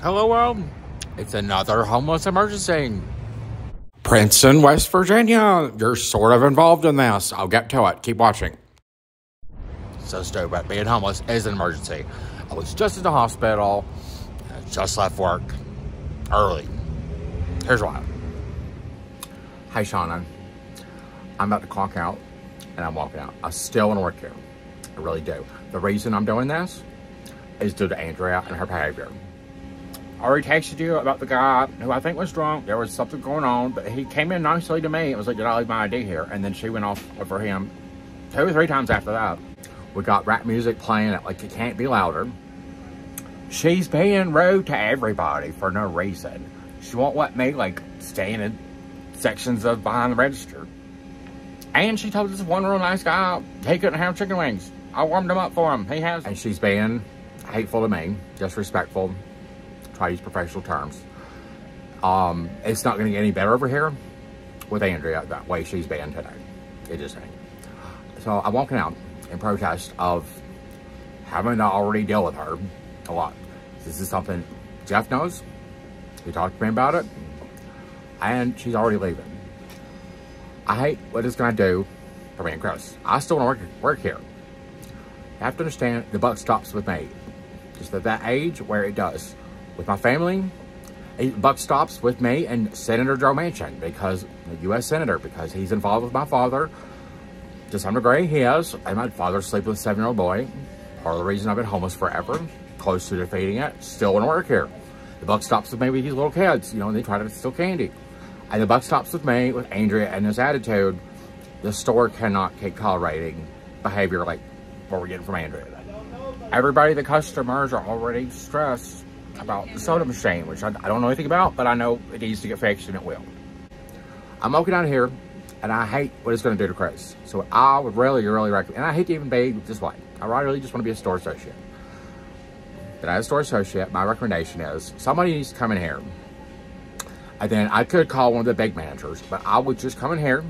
Hello, world. It's another homeless emergency. Princeton, West Virginia. You're sort of involved in this. I'll get to it. Keep watching. So stupid. Being homeless is an emergency. I was just in the hospital. And I just left work early. Here's why. Hey, Shauna. I'm about to clock out and I'm walking out. I still want to work here. I really do. The reason I'm doing this is due to Andrea and her behavior. I already texted you about the guy who I think was drunk. There was something going on, but he came in nicely to me. It was like, did I leave my ID here? And then she went off for him 2 or 3 times after that. We got rap music playing at like it can't be louder. She's being rude to everybody for no reason. She won't let me like stay in sections of behind the register. And she told this one real nice guy he couldn't have chicken wings. I warmed them up for him. He has. And she's being hateful to me, disrespectful. Try to use professional terms. It's not going to get any better over here with Andrea that way she's being today. It just ain't. So I'm walking out in protest of having to already deal with her a lot. This is something Jeff knows. He talked to me about it. And she's already leaving. I hate what it's going to do for me and Chris. I still want to work here. You have to understand the buck stops with me. Just at that age where it does. With my family, the buck stops with me and Senator Joe Manchin, because the U.S. Senator, because he's involved with my father to some degree. He is, and my father's sleeping with a 7-year-old boy. Part of the reason I've been homeless forever, close to defeating it. Still want to work here. The buck stops with me with these little kids, you know, and they try to steal candy. And the buck stops with me with Andrea and his attitude. The store cannot keep tolerating behavior like what we're getting from Andrea. Everybody, the customers, are already stressed about the soda machine, which I don't know anything about, but I know it needs to get fixed and it will. I'm walking out here and I hate what it's going to do to Chris. So I would really recommend, and I hate to even be this way. I really just want to be a store associate. But as a store associate, my recommendation is somebody needs to come in here. And then I could call one of the big managers, but I would just come in here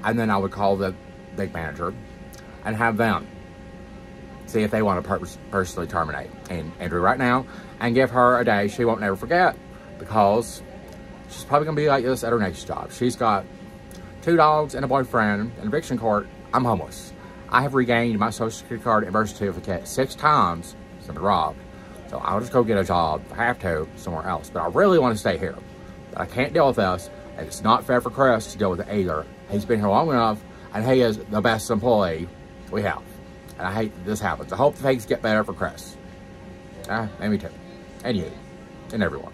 and then I would call the big manager and have them see if they want to personally terminate Andrea right now and give her a day she won't never forget, because she's probably going to be like this at her next job. She's got 2 dogs and a boyfriend in eviction court. I'm homeless. I have regained my Social Security card and birth certificate 6 times since I've been robbed. So I'll just go get a job if I have to somewhere else. But I really want to stay here. But I can't deal with this, and it's not fair for Chris to deal with it either. He's been here long enough, and he is the best employee we have. And I hate that this happens. I hope things get better for Chris. And me too. And you. And everyone.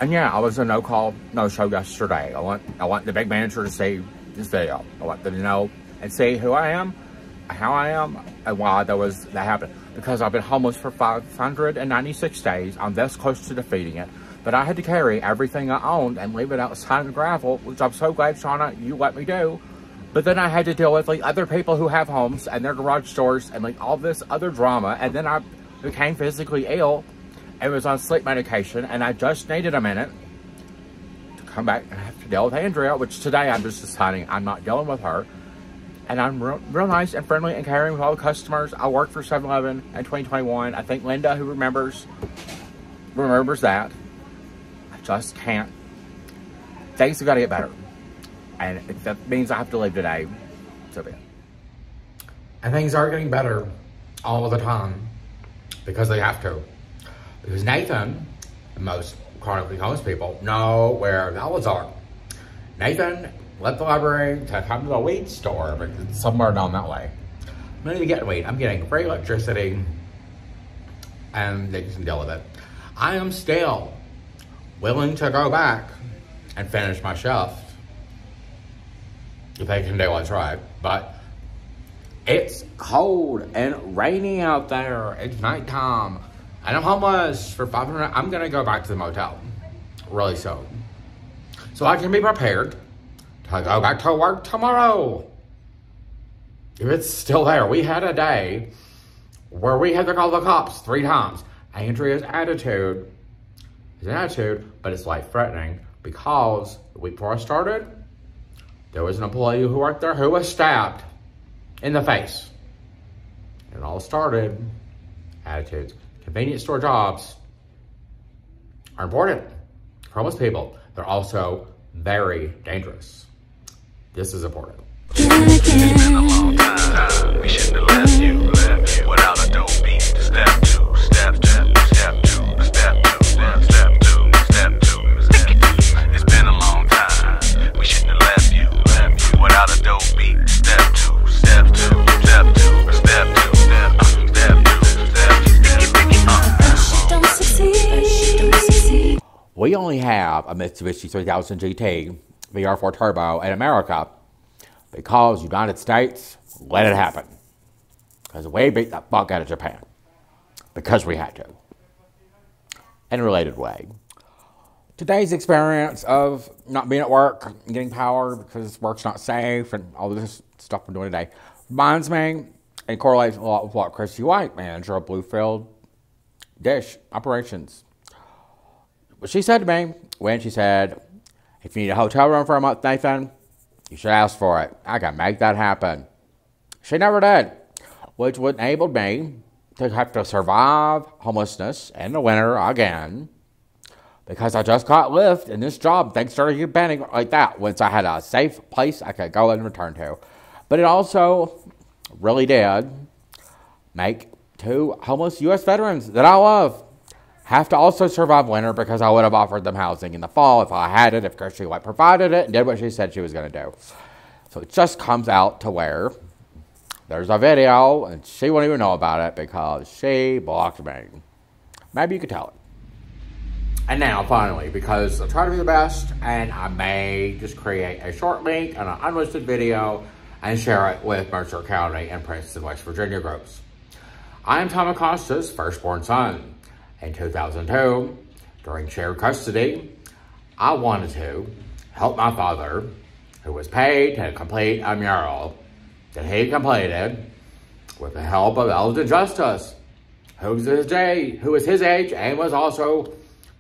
And yeah, I was a no-call, no-show yesterday. I want the big manager to see this video. I want them to know and see who I am, how I am, and why that happened. Because I've been homeless for 596 days. I'm this close to defeating it. But I had to carry everything I owned and leave it outside in the gravel, which I'm so glad, Shauna, you let me do. But then I had to deal with like other people who have homes and their garage doors and like all this other drama. And then I became physically ill and was on sleep medication. And I just needed a minute to come back and have to deal with Andrea, which today I'm just deciding I'm not dealing with her. And I'm real nice and friendly and caring with all the customers. I worked for 7-Eleven in 2021. I think Linda, who remembers that. I just can't. Things have got to get better. And if that means I have to leave today, so be it. And things are getting better all the time because they have to. Because Nathan, and most chronically homeless people, know where the outlets are. Nathan left the library to come to the weed store, but it's somewhere down that way. I'm not even getting weed. I'm getting free electricity, and they can deal with it. I am still willing to go back and finish my shift. If they can do what's right. But it's cold and rainy out there. It's nighttime. And I'm homeless for 500. I'm going to go back to the motel. Really soon. So I can be prepared to go back to work tomorrow. If it's still there. We had a day where we had to call the cops 3 times. Andrea's attitude is an attitude, but it's life-threatening, because the week before I started, there was an employee who worked there who was stabbed in the face. And it all started, attitudes. Convenience store jobs are important for homeless people. They're also very dangerous. This is important. It's been a long time. We shouldn't have left you without a dope beat. Step two, step two, step two, step two, step two, step two, step two. It's been a long time. We shouldn't have left you without a dope beat. Step two, step two, step two, step two, step two, step two. We only have a Mitsubishi 3000 GT VR4 Turbo in America because United States let it happen. Because we beat the fuck out of Japan. Because we had to. In a related way. Today's experience of not being at work and getting power because work's not safe and all this stuff we're doing today reminds me and correlates a lot with what Chrissy White, manager of Bluefield Dish Operations, what she said to me when she said, if you need a hotel room for a month, Nathan, you should ask for it. I can make that happen. She never did, which would enable me to have to survive homelessness in the winter again because I just got lift in this job thanks to you banning like that once I had a safe place I could go and return to. But it also really did make 2 homeless U.S. veterans that I love have to also survive winter because I would have offered them housing in the fall if I had it, if Chrissy White provided it and did what she said she was going to do. So it just comes out to where there's a video and she won't even know about it because she blocked me. Maybe you could tell it. And now, finally, because I'm trying to be the best and I may just create a short link and an unlisted video and share it with Mercer County and Princeton, West Virginia groups. I am Tom Acosta's firstborn son. In 2002, during shared custody, I wanted to help my father, who was paid to complete a mural that he completed with the help of Elgin Justice, who was his age and was also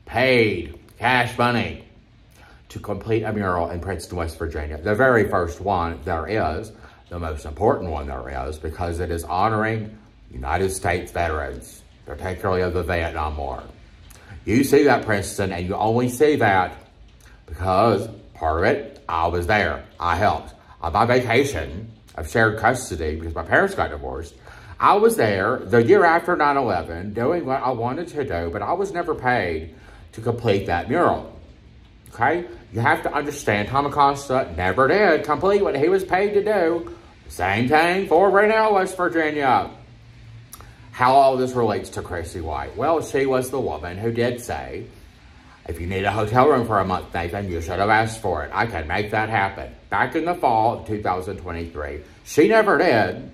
paid cash money to complete a mural in Princeton, West Virginia. The very first one there is, the most important one there is, because it is honoring United States veterans, particularly of the Vietnam War. You see that, Princeton, and you only see that because part of it, I was there. I helped. On my vacation of shared custody, because my parents got divorced, I was there the year after 9/11 doing what I wanted to do, but I was never paid to complete that mural. Okay? You have to understand, Tom Acosta never did complete what he was paid to do. Same thing for Raynell, West Virginia. How all this relates to Chrissy White? Well, she was the woman who did say, if you need a hotel room for a month, Nathan, you should have asked for it. I can make that happen. Back in the fall of 2023. She never did.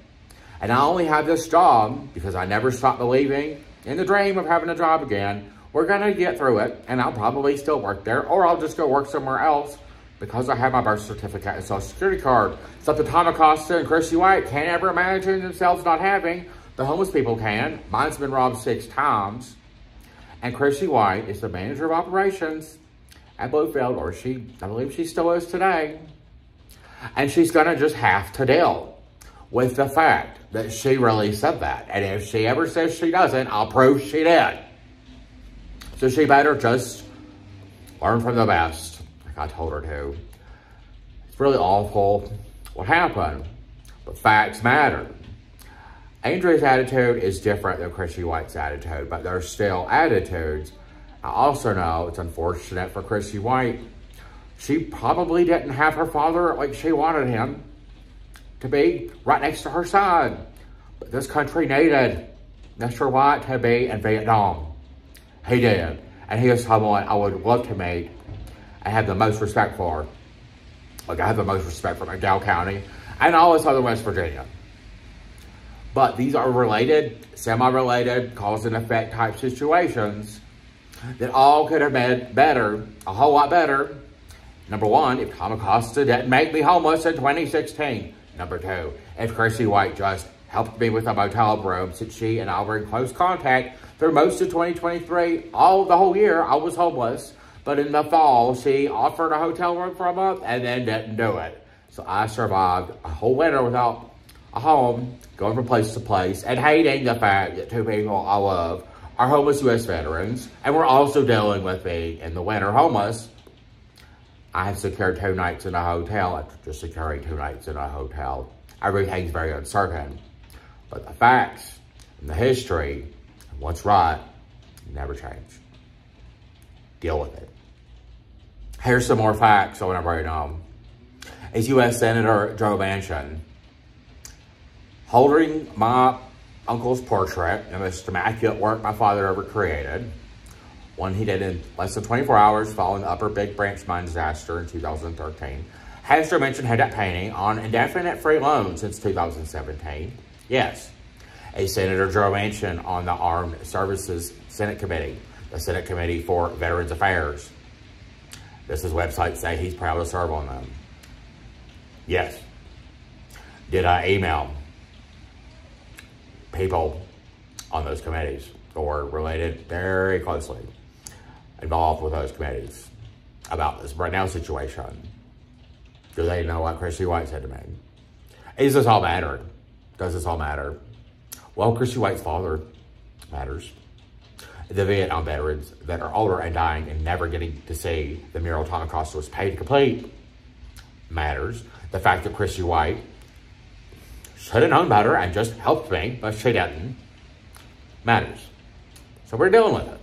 And I only have this job because I never stopped believing in the dream of having a job again. We're going to get through it, and I'll probably still work there, or I'll just go work somewhere else because I have my birth certificate and social security card. Something Tom Acosta and Chrissy White can't ever imagine themselves not having. The homeless people can. Mine's been robbed 6 times. And Chrissy White is the manager of operations at Bluefield, or I believe she still is today. And she's going to just have to deal with the fact that she really said that. And if she ever says she doesn't, I'll prove she did. So she better just learn from the best, like I told her to. It's really awful what happened, but facts matter. Andrea's attitude is different than Chrissy White's attitude, but they're still attitudes. I also know it's unfortunate for Chrissy White. She probably didn't have her father like she wanted him to be right next to her side. But this country needed Mr. White to be in Vietnam. He did. And he is someone I would love to meet and have the most respect for. Like I have the most respect for McDowell County and all of Southern West Virginia. But these are related, semi-related, cause and effect type situations that all could have been better, a whole lot better. Number one, if Tom Acosta didn't make me homeless in 2016. Number two, if Chrissy White just helped me with a motel room since she and I were in close contact through most of 2023. The whole year I was homeless. But in the fall, she offered a hotel room for a month and then didn't do it. So I survived a whole winter without a home, going from place to place, and hating the fact that 2 people I love are homeless U.S. veterans, and we're also dealing with being in the winter homeless. I have secured 2 nights in a hotel after just securing 2 nights in a hotel. Everything's very uncertain. But the facts and the history and what's right never change. Deal with it. Here's some more facts I want to bring on. Is U.S. Senator Joe Manchin holding my uncle's portrait in the most immaculate work my father ever created, one he did in less than 24 hours following the Upper Big Branch mine disaster in 2013. Has Joe Manchin had that painting on indefinite free loan since 2017? Yes. Is Senator Joe Manchin on the Armed Services Senate Committee, the Senate Committee for Veterans Affairs? This is websites say he's proud to serve on them. Yes. Did I email people on those committees or related very closely involved with those committees about this right now situation? Do they know what Chrissy White said to me? Is this all matter? Does this all matter? Well, Chrissy White's father matters. The Vietnam veterans that are older and dying and never getting to see the mural Tom Acosta was paid to complete matters. The fact that Chrissy White should have known better and just helped me, but she didn't, matters. So we're dealing with it.